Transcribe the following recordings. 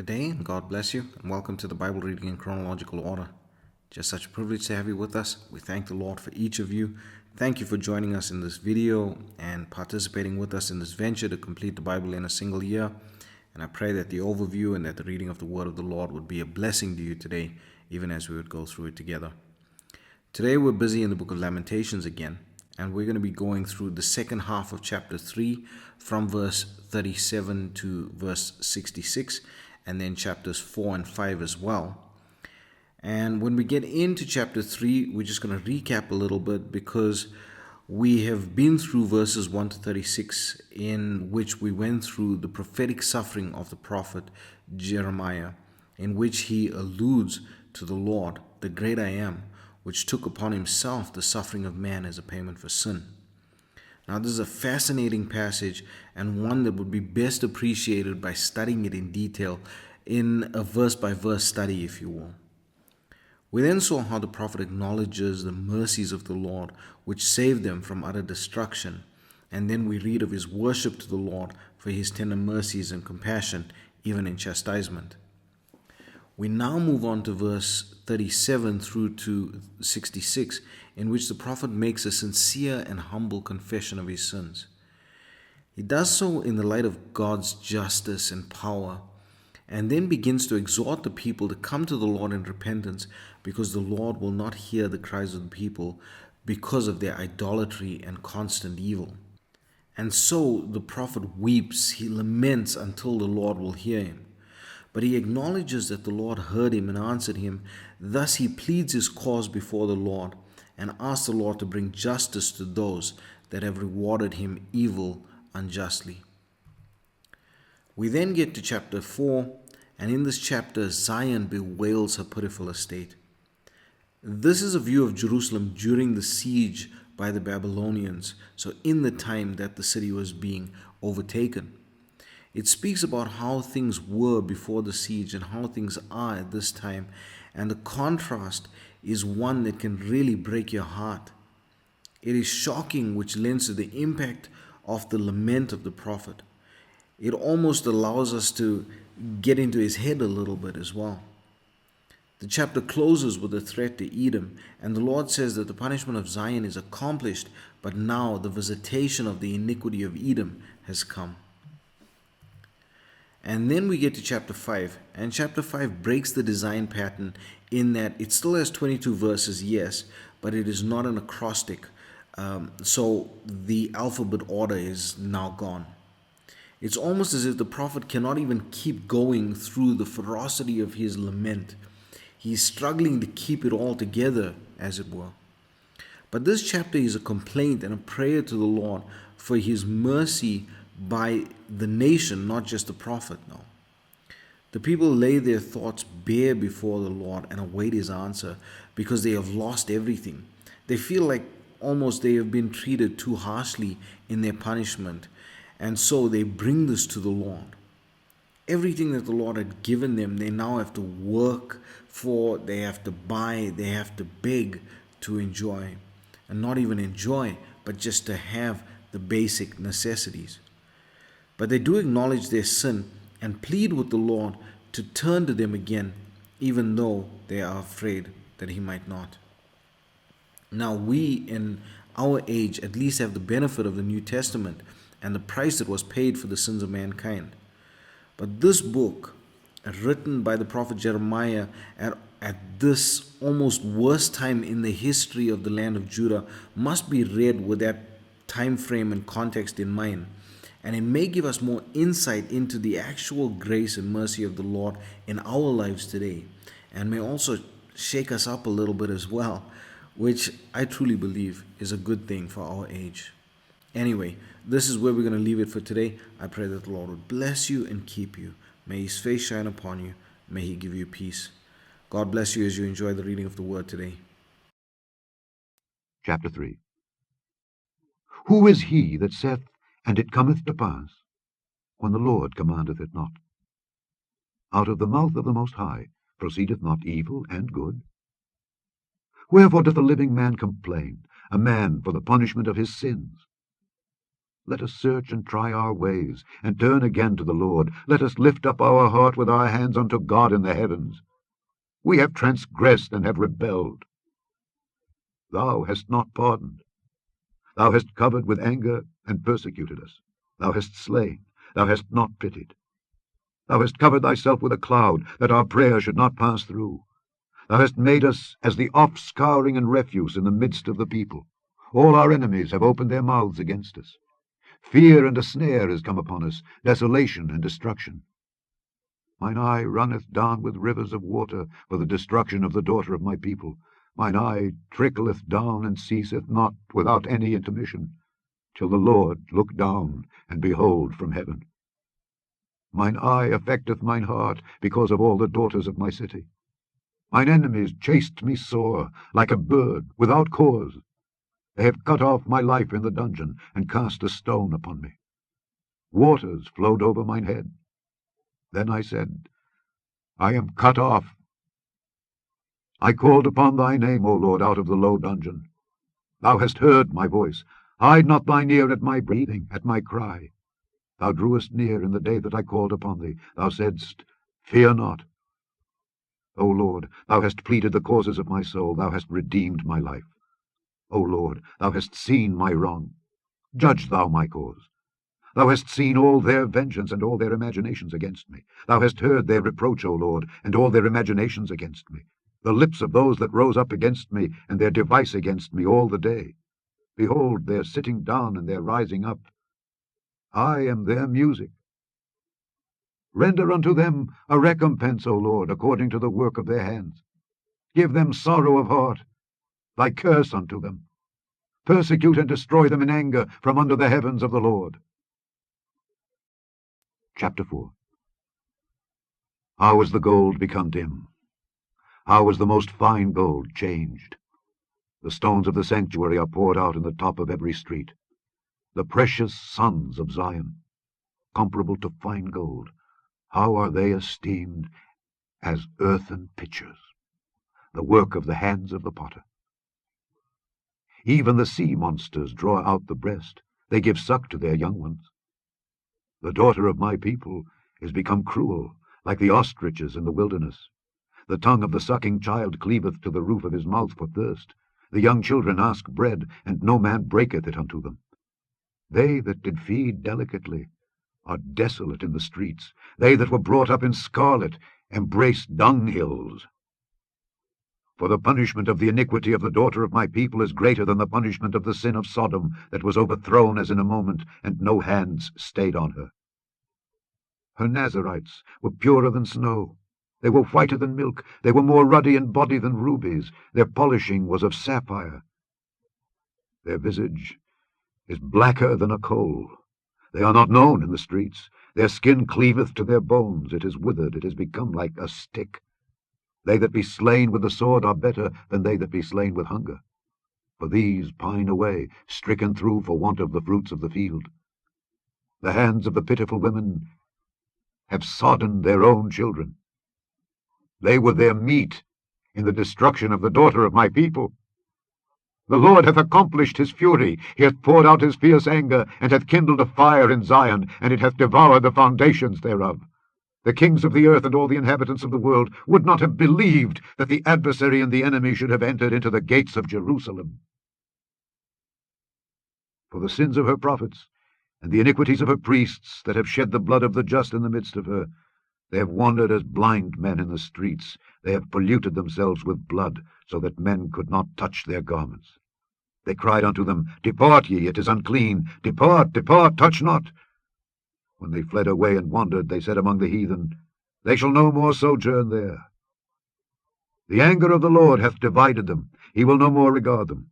Good day and God bless you, and welcome to the Bible reading in chronological order. Just such a privilege to have you with us. We thank the Lord for each of you. Thank you for joining us in this video and participating with us in this venture to complete the Bible in a single year. And I pray that the overview and that the reading of the Word of the Lord would be a blessing to you today, even as we would go through it together. Today we're busy in the book of Lamentations again, and we're going to be going through the second half of chapter 3 from verse 37 to verse 66, and then chapters 4 and 5 as well. And when we get into chapter 3, we're just going to recap a little bit because we have been through verses 1 to 36, in which we went through the prophetic suffering of the prophet Jeremiah, in which he alludes to the Lord, the great I am, which took upon himself the suffering of man as a payment for sin. Now, this is a fascinating passage and one that would be best appreciated by studying it in detail in a verse-by-verse study, if you will. We then saw how the prophet acknowledges the mercies of the Lord, which saved them from utter destruction, and then we read of his worship to the Lord for his tender mercies and compassion, even in chastisement. We now move on to verse 37 through to 66, in which the prophet makes a sincere and humble confession of his sins. He does so in the light of God's justice and power, and then begins to exhort the people to come to the Lord in repentance, because the Lord will not hear the cries of the people because of their idolatry and constant evil. And so the prophet weeps, he laments until the Lord will hear him. But he acknowledges that the Lord heard him and answered him. Thus he pleads his cause before the Lord and asks the Lord to bring justice to those that have rewarded him evil unjustly. We then get to chapter 4, and in this chapter Zion bewails her pitiful estate. This is a view of Jerusalem during the siege by the Babylonians, so in the time that the city was being overtaken. It speaks about how things were before the siege and how things are at this time, and the contrast is one that can really break your heart. It is shocking, which lends to the impact of the lament of the prophet. It almost allows us to get into his head a little bit as well. The chapter closes with a threat to Edom, and the Lord says that the punishment of Zion is accomplished, but now the visitation of the iniquity of Edom has come. And then we get to chapter 5, and chapter 5 breaks the design pattern in that it still has 22 verses, yes, but it is not an acrostic, so the alphabet order is now gone. It's almost as if the prophet cannot even keep going through the ferocity of his lament. He's struggling to keep it all together, as it were. But this chapter is a complaint and a prayer to the Lord for his mercy by the nation, not just the prophet. No. The people lay their thoughts bare before the Lord and await his answer because they have lost everything. They feel like almost they have been treated too harshly in their punishment, and so they bring this to the Lord. Everything that the Lord had given them, they now have to work for, they have to buy, they have to beg to enjoy. And not even enjoy, but just to have the basic necessities. But they do acknowledge their sin and plead with the Lord to turn to them again, even though they are afraid that he might not. Now we in our age at least have the benefit of the New Testament and the price that was paid for the sins of mankind. But this book, written by the prophet Jeremiah at this almost worst time in the history of the land of Judah, must be read with that time frame and context in mind. And it may give us more insight into the actual grace and mercy of the Lord in our lives today, and may also shake us up a little bit as well, which I truly believe is a good thing for our age. Anyway, this is where we're going to leave it for today. I pray that the Lord would bless you and keep you. May his face shine upon you. May he give you peace. God bless you as you enjoy the reading of the word today. Chapter 3. Who is he that saith, and it cometh to pass, when the Lord commandeth it not? Out of the mouth of the Most High proceedeth not evil and good? Wherefore doth a living man complain, a man for the punishment of his sins? Let us search and try our ways, and turn again to the Lord. Let us lift up our heart with our hands unto God in the heavens. We have transgressed and have rebelled. Thou hast not pardoned. Thou hast covered with anger and persecuted us. Thou hast slain. Thou hast not pitied. Thou hast covered thyself with a cloud, that our prayer should not pass through. Thou hast made us as the offscouring and refuse in the midst of the people. All our enemies have opened their mouths against us. Fear and a snare is come upon us, desolation and destruction. Mine eye runneth down with rivers of water for the destruction of the daughter of my people. Mine eye trickleth down and ceaseth not without any intermission, till the Lord look down and behold from heaven. Mine eye affecteth mine heart because of all the daughters of my city. Mine enemies chased me sore, like a bird, without cause. They have cut off my life in the dungeon, and cast a stone upon me. Waters flowed over mine head. Then I said, I am cut off. I called upon thy name, O Lord, out of the low dungeon. Thou hast heard my voice. Hide not thine ear at my breathing, at my cry. Thou drewest near in the day that I called upon thee. Thou saidst, Fear not. O Lord, thou hast pleaded the causes of my soul. Thou hast redeemed my life. O Lord, thou hast seen my wrong. Judge thou my cause. Thou hast seen all their vengeance and all their imaginations against me. Thou hast heard their reproach, O Lord, and all their imaginations against me. The lips of those that rose up against me, and their device against me all the day. Behold, their sitting down and their rising up. I am their music. Render unto them a recompense, O Lord, according to the work of their hands. Give them sorrow of heart, thy curse unto them. Persecute and destroy them in anger from under the heavens of the Lord. Chapter 4. How is the gold become dim? How is the most fine gold changed? The stones of the sanctuary are poured out in the top of every street. The precious sons of Zion, comparable to fine gold, how are they esteemed as earthen pitchers, the work of the hands of the potter. Even the sea monsters draw out the breast. They give suck to their young ones. The daughter of my people is become cruel, like the ostriches in the wilderness. The tongue of the sucking child cleaveth to the roof of his mouth for thirst. The young children ask bread, and no man breaketh it unto them. They that did feed delicately are desolate in the streets. They that were brought up in scarlet embrace dunghills. For the punishment of the iniquity of the daughter of my people is greater than the punishment of the sin of Sodom, that was overthrown as in a moment, and no hands stayed on her. Her Nazarites were purer than snow. They were whiter than milk. They were more ruddy in body than rubies. Their polishing was of sapphire. Their visage is blacker than a coal. They are not known in the streets. Their skin cleaveth to their bones. It is withered. It is become like a stick. They that be slain with the sword are better than they that be slain with hunger. For these pine away, stricken through for want of the fruits of the field. The hands of the pitiful women have sodden their own children. They were their meat in the destruction of the daughter of my people. The Lord hath accomplished his fury. He hath poured out his fierce anger, and hath kindled a fire in Zion, and it hath devoured the foundations thereof. The kings of the earth and all the inhabitants of the world would not have believed that the adversary and the enemy should have entered into the gates of Jerusalem. For the sins of her prophets, and the iniquities of her priests, that have shed the blood of the just in the midst of her, they have wandered as blind men in the streets. They have polluted themselves with blood, so that men could not touch their garments. They cried unto them, Depart ye, it is unclean. Depart, depart, touch not. When they fled away and wandered, they said among the heathen, They shall no more sojourn there. The anger of the Lord hath divided them. He will no more regard them.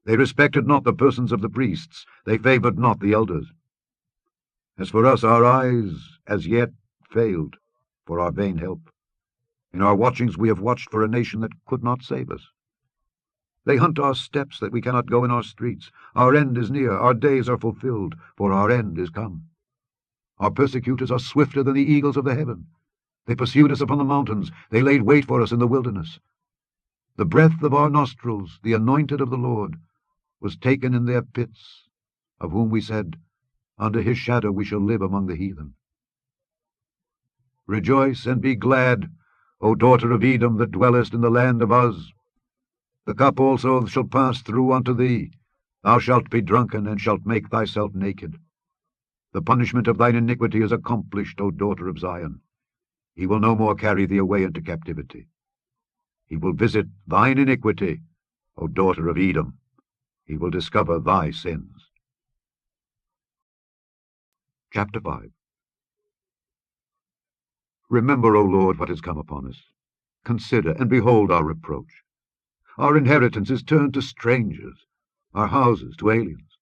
They respected not the persons of the priests. They favoured not the elders. As for us, our eyes as yet failed for our vain help. In our watchings we have watched for a nation that could not save us. They hunt our steps, that we cannot go in our streets. Our end is near, our days are fulfilled, for our end is come. Our persecutors are swifter than the eagles of the heaven. They pursued us upon the mountains. They laid wait for us in the wilderness. The breath of our nostrils, the anointed of the Lord, was taken in their pits, of whom we said, Under his shadow we shall live among the heathen. Rejoice and be glad, O daughter of Edom, that dwellest in the land of Uz. The cup also shall pass through unto thee. Thou shalt be drunken, and shalt make thyself naked. The punishment of thine iniquity is accomplished, O daughter of Zion. He will no more carry thee away into captivity. He will visit thine iniquity, O daughter of Edom. He will discover thy sins. Chapter 5. Remember, O Lord, what has come upon us. Consider and behold our reproach. Our inheritance is turned to strangers, our houses to aliens.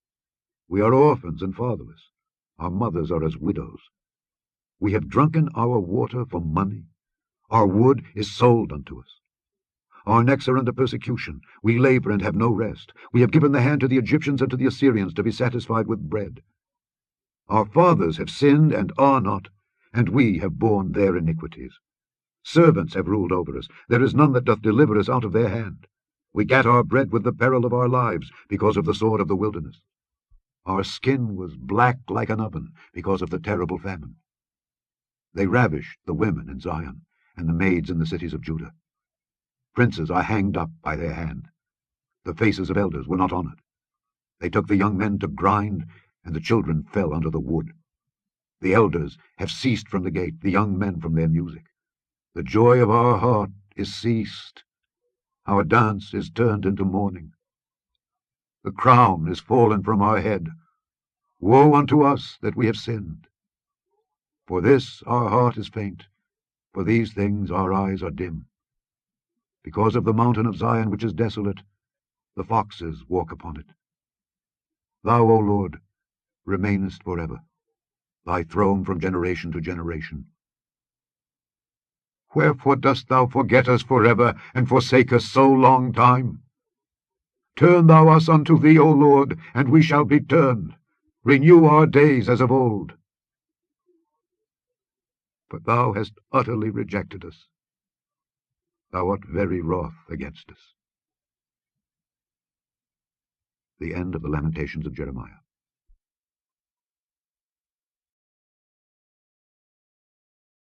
We are orphans and fatherless. Our mothers are as widows. We have drunken our water for money. Our wood is sold unto us. Our necks are under persecution. We labor and have no rest. We have given the hand to the Egyptians and to the Assyrians to be satisfied with bread. Our fathers have sinned and are not, and we have borne their iniquities. Servants have ruled over us. There is none that doth deliver us out of their hand. We gat our bread with the peril of our lives, because of the sword of the wilderness. Our skin was black like an oven, because of the terrible famine. They ravished the women in Zion, and the maids in the cities of Judah. Princes are hanged up by their hand. The faces of elders were not honoured. They took the young men to grind, and the children fell under the wood. The elders have ceased from the gate, the young men from their music. The joy of our heart is ceased. Our dance is turned into mourning. The crown is fallen from our head. Woe unto us that we have sinned! For this our heart is faint, for these things our eyes are dim. Because of the mountain of Zion which is desolate, the foxes walk upon it. Thou, O Lord, remainest forever, thy throne from generation to generation. Wherefore dost thou forget us forever, and forsake us so long time? Turn thou us unto thee, O Lord, and we shall be turned. Renew our days as of old. But thou hast utterly rejected us. Thou art very wroth against us. The end of the Lamentations of Jeremiah.